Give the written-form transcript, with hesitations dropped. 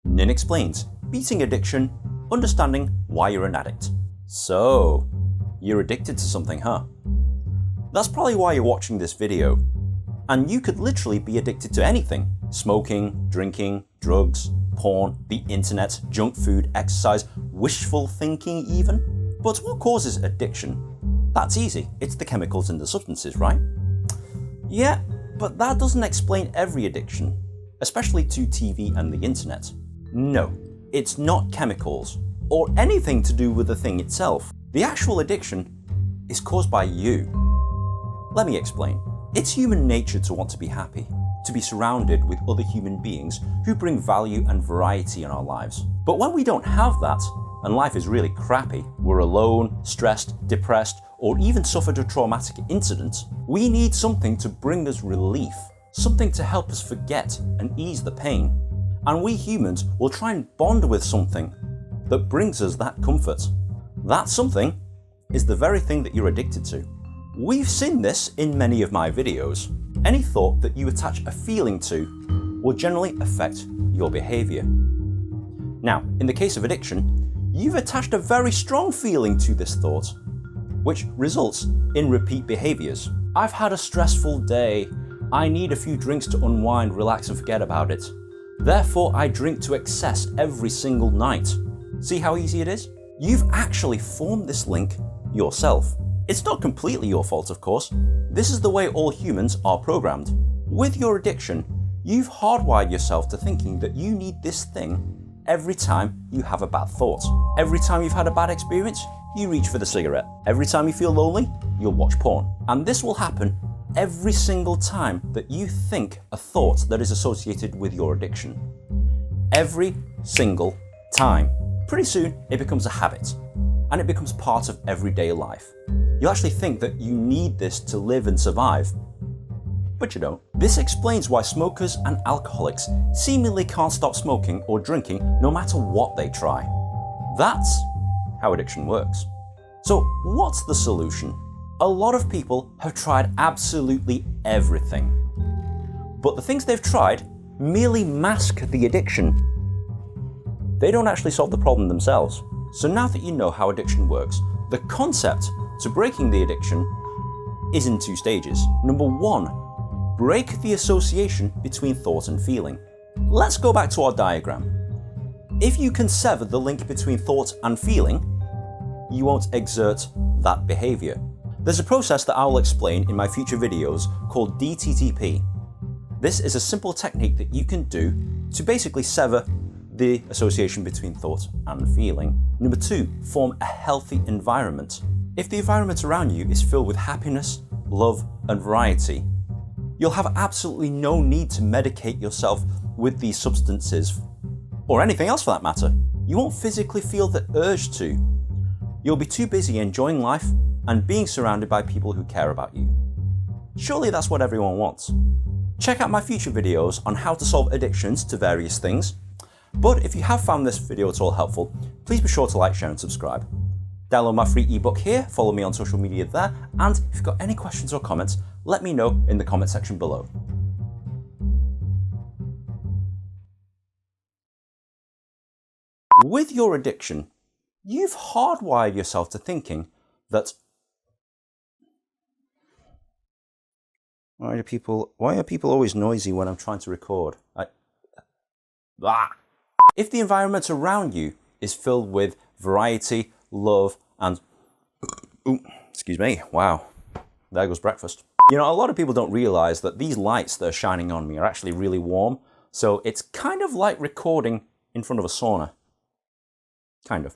Ninh explains, beating addiction, understanding why you're an addict. So, you're addicted to something, huh? That's probably why you're watching this video. And you could literally be addicted to anything. Smoking, drinking, drugs, porn, the internet, junk food, exercise, wishful thinking even. But what causes addiction? That's easy, it's the chemicals in the substances, right? Yeah, but that doesn't explain every addiction, especially to TV and the internet. No, it's not chemicals, or anything to do with the thing itself. The actual addiction is caused by you. Let me explain. It's human nature to want to be happy, to be surrounded with other human beings who bring value and variety in our lives. But when we don't have that, and life is really crappy, we're alone, stressed, depressed, or even suffered a traumatic incident, we need something to bring us relief, something to help us forget and ease the pain. And we humans will try and bond with something that brings us that comfort. That something is the very thing that you're addicted to. We've seen this in many of my videos. Any thought that you attach a feeling to will generally affect your behaviour. Now, in the case of addiction, you've attached a very strong feeling to this thought, which results in repeat behaviours. I've had a stressful day. I need a few drinks to unwind, relax and forget about it. Therefore, I drink to excess every single night. See how easy it is? You've actually formed this link yourself. It's not completely your fault, of course. This is the way all humans are programmed. With your addiction, you've hardwired yourself to thinking that you need this thing every time you have a bad thought. Every time you've had a bad experience, you reach for the cigarette. Every time you feel lonely, you'll watch porn. And this will happen every single time that you think a thought that is associated with your addiction. Every single time. Pretty soon, it becomes a habit, and it becomes part of everyday life. You'll actually think that you need this to live and survive, but you don't. This explains why smokers and alcoholics seemingly can't stop smoking or drinking no matter what they try. That's how addiction works. So what's the solution? A lot of people have tried absolutely everything, but the things they've tried merely mask the addiction. They don't actually solve the problem themselves. So now that you know how addiction works, the concept to breaking the addiction is in two stages. Number one, break the association between thought and feeling. Let's go back to our diagram. If you can sever the link between thought and feeling, you won't exert that behaviour. There's a process that I will explain in my future videos called DTTP. This is a simple technique that you can do to basically sever the association between thought and feeling. Number two, form a healthy environment. If the environment around you is filled with happiness, love and variety, you'll have absolutely no need to medicate yourself with these substances, or anything else for that matter. You won't physically feel the urge to. You'll be too busy enjoying life and being surrounded by people who care about you. Surely that's what everyone wants. Check out my future videos on how to solve addictions to various things. But if you have found this video at all helpful, please be sure to like, share and subscribe. Download my free ebook here, follow me on social media there, and if you've got any questions or comments, let me know in the comment section below. With your addiction, you've hardwired yourself to thinking that why are people always noisy when I'm trying to record? If the environment around you is filled with variety, love and excuse me, wow, there goes breakfast. You know, a lot of people don't realize that these lights that are shining on me are actually really warm, so it's kind of like recording in front of a sauna. Kind of.